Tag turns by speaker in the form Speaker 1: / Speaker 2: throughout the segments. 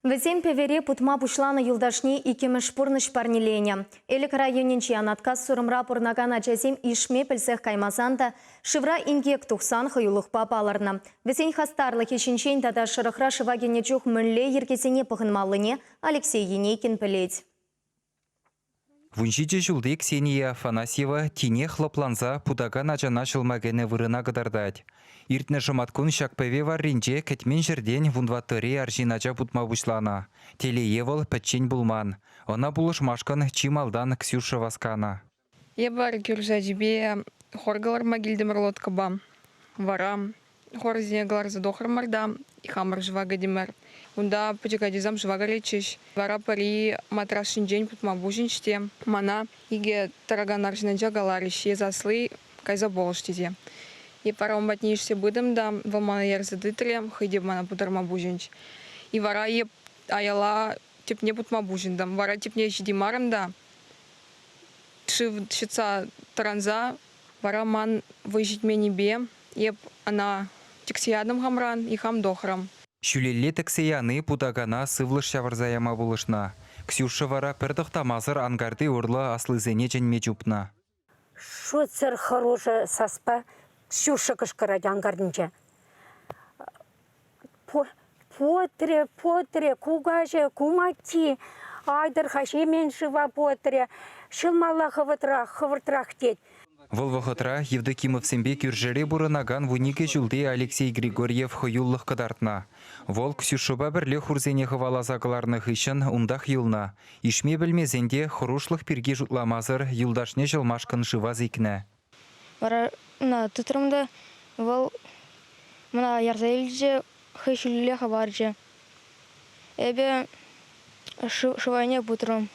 Speaker 1: Візен певере путма пушланы юлдашни икемеш пурныш парнилене. Элек районинчи анаткас сурымра пурнагана чазем ишме пілсех каймазанда шывра ингек тухсан хыюлық папаларна. Візен хастарлы кешінчен тада шырықра шывагене чух мүнле ергесене пығынмалыне Алексей Енейкин пілет.
Speaker 2: Вуншиче жылды Ксения Афанасьева тине хлопланза пудага начана шылмагене вырына кыдардать. Иртне шыматкун шакпеве варринче кәтмен жерден вунваттыре аржинача путма бушлана. Телеевыл пәтчен булман. Она булышмашкан чималдан Ксюша Васкана.
Speaker 3: Ебар кюржачбе хоргалар магильдемерлот кабам. Варам. Хорзнеглар задохармарда и хамар жвагадимер. Унда пачагадизам жвагаречиш. Вара пари матрашин день путма бужинчте. Мана иге тараганаржинанча галариш езаслы кайзаболштизе. И пара умбатнишься быдам да вамана ярзадытрем хыдеб мана путарма бужинч. И вара еп аяла тепне путма бужиндам. Вара тепне щедимарам да. Шица таранза вара ман выжить мне бе. Еп она тексиядам хамран и хам дохрам.
Speaker 2: Шүлелле тексияны пудагана сывлыш шаварзаяма булышна. Ксюша вара пердохтамазыр ангарды урлы аслызене женме жупна.
Speaker 4: Шо цер хороша саспа Ксюша кышкырать ангардынча. Потре, кугаже, кумати, айдыр хашемен шыва потре, шылмалла хывыртрах тет.
Speaker 2: Вол вахытра Евдокимов сембе кюржере бурынаган вунике жылды Алексей Григорьев хыюллых кыдартна. Вол Ксюшуба бірле хурзене хывалазағыларных ишін ундах юлна. Ишме білмезенде хурушлых пирге жутламазыр юлдашне жылмашкын жываз икне.
Speaker 5: Вара тұтырымда вол мына ярзайлже хышліле хабарже. Эбе шывайне бұтырым.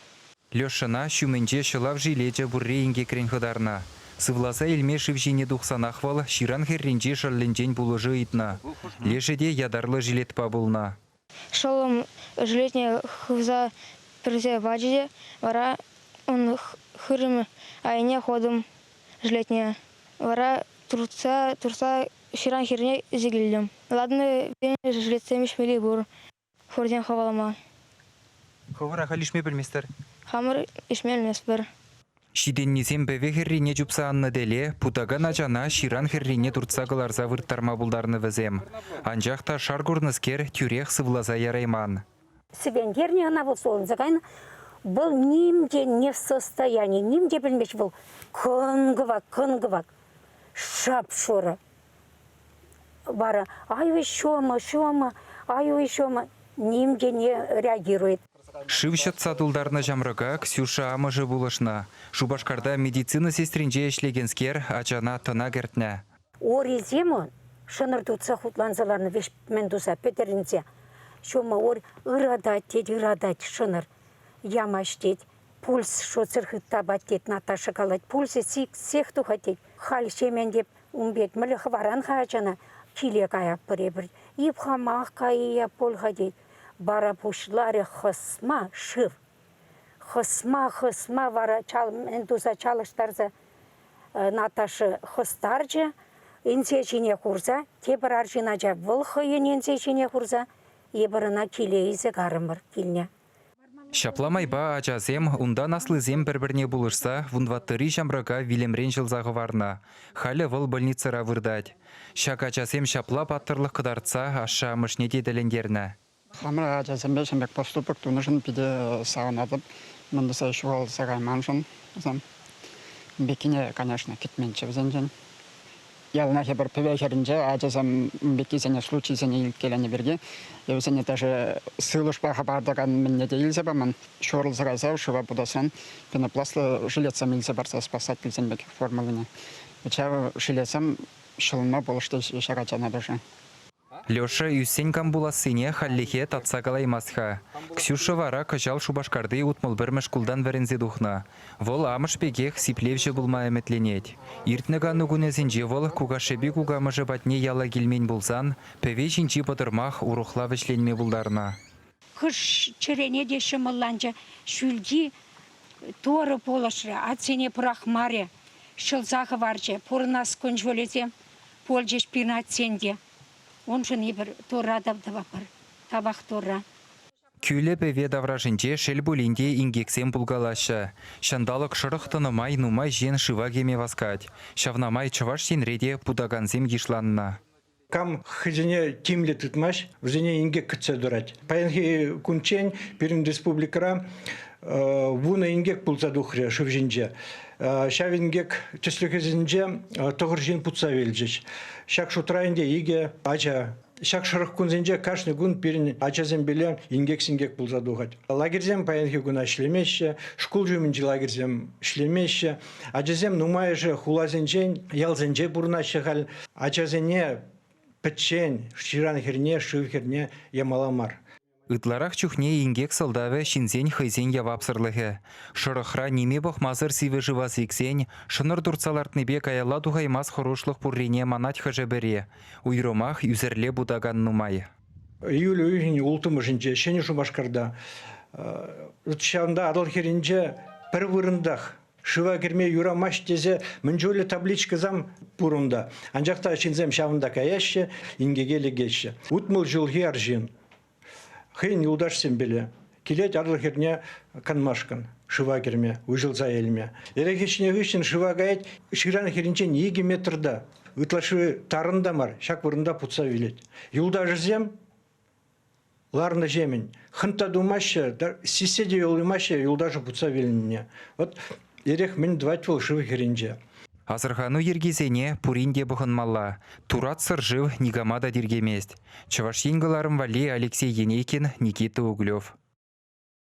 Speaker 2: Лешына шуменже шылав жилече бурре инге крен хыдарна. Сывласа илме шивжине духсанахвал ширан херринче шалленчен булыжы итна. Лешеде ядарлы жилетпа булна.
Speaker 5: Шалом жилетне хывза перзе ваджиде, вара он хырым айне ходым жилетне. Вара турца ширан херне зигилдем. Ладно, бен жилетсем ишмели бур хорден хавалама.
Speaker 2: Ховара халишме білместер?
Speaker 5: Хамыр ишмелмес бір.
Speaker 2: Шиденнизем беве херрине жупса анны деле, путага начана ширан херрине турцагыларза вырттарма булдарны візем. Анжақта шаргурныскер тюрех сывлаза ярайман.
Speaker 4: Свенгерне она вот солнцегайна был нимде не в состоянии, нимде білмеш был кынгывак, шапшора. Бара, аю шома, аю шома, нимде не реагирует.
Speaker 2: Шившат садулдарна жамрага Ксюша амыжы булышна. Шубашкарда медицина сестринже эшлегенскер ачана тына гертне.
Speaker 4: Ори зимон, шыныр tutsa хутланзаларны веш мендуса петеринзе. Шома ор ырадать шыныр. Ямаштеть, пульс шо цирхыт табатет Наташа калать. Пульсы сех тухатеть. Халь шемендеп умбет мілі хваран хачана. Киле кая пребір. Ip хамах кая пол хатеть. Бара пушларе хысма шыв. Хысма вара мендуса чалыштарза Наташа хыстаржы. Инсечине курза, тебір аржинача выл хыйын инсечине курза, ебіріна килейзі гарымыр килне.
Speaker 2: Шапламайба ачазем, ундан аслызем бір-бірне булышса, вунваттыры жамрага вилемрен жылзағы варна. Халі выл больницара вырдать. Шак ачазем шапла паттырлық кыдартса, аша мышне деделендерні.
Speaker 6: Хамыр ачазембе шамбек поступок тунышын пиде сағынадып, мындыса шуал сағайманшын. Бекине, конечно, кетменче взенжен. Ялына хебір пөвекерінже, ачазам бекизене случайзене илкелені берге. Евзене даже сылышпа хабардаган менне дейлзе бамын. Шорыл зырайзау, шыва будасан, пенопласлы жилетсам илзе барса спасательзен бек формалыне. Веча жилетсам шылынма болышты шагачана даже.
Speaker 2: Леша юсен камбуласыне халлихе татсагалай масха. Ксюша вара кыжал Шубашкарды утмыл бір мәшкулдан вәрінзе духна. Вол амыш бегех сиплевже булма әметленет. Иртнега нугунезінже вол кугашеби кугамыжы батне яла келмен булсан, пәве жинчи патырмах урухла вешленме булдарна.
Speaker 4: Кыш черене деші мылланча шүлді торы полышры, ацене пырахмаре, шылзағы варчы, пұрынас күнжөлезе, полжеш пирна аценде. Он же не бір торра табақ торра.
Speaker 2: Күлі беве давражынче шел булинде ингексем булгалашы. Шандалық шырықтынымай нумай жен шыва кеме васкать. Шавнамай чываш сенреде пудаганзем ешланна.
Speaker 7: Кам хызине тимле тытмаш, взине ингек кытса дурать. Паянхи кунчень перин республикара вуна ингек пулса духре шывжинже. Шавингек числюхезинже тоғыржин путса велжеш. Шак шутрайынде иге ача. Шак шырық күнзенже кашны күн перин ачазем белен ингек сингек пулса духать. Лагерзем паянхи күна шлемеші, шкул жуминже лагерзем шлемеші. Ачазем нумайыжы хулазенжен, ялзенже бурнашы хал. Ачазене печень, ширан херне, шыв херне ямаламар.
Speaker 2: Ытларах чухне ингек солдаве шинзен хайзен явапсырлығы. Шырықра неме бақмазыр сивы живаз ексен, шыныр дұрцалартныбе каяла дуғаймаз хорошлық пуррине манат хыжы бере. Уйромах юзерле будаган нумай.
Speaker 7: Июль уйгин ултымы жинже, шені шумашкарда. Шанда адыл херінже пір вырындах. Шыва керме юрамаш тезе мінжөлі табличка зам пурында. Анжақта шинзем шавында каяшы, ингегелі геші. Утмыл жылғы аржин. Хейн юлдашсен беле. Келет адыл херне канмашкан. Шыва керме, уйжылза елме. Ерекешіне ғышын шыва гайет, шыран херінчен 2 метрда. Ытлашы тарында мар, шак вырында путса велет. Юлдаш зем, ларны жемін. Хынта думашы, сиседе юлымашы, юлдашы путса веліне. Вот ерек мен двать шывы херінже.
Speaker 2: Азырхану ергезене пуринде бұғынмалла. Турат сыржыв нигамада дергемест. Чываш енгіларым вали Алексей Енейкин, Никита Углев.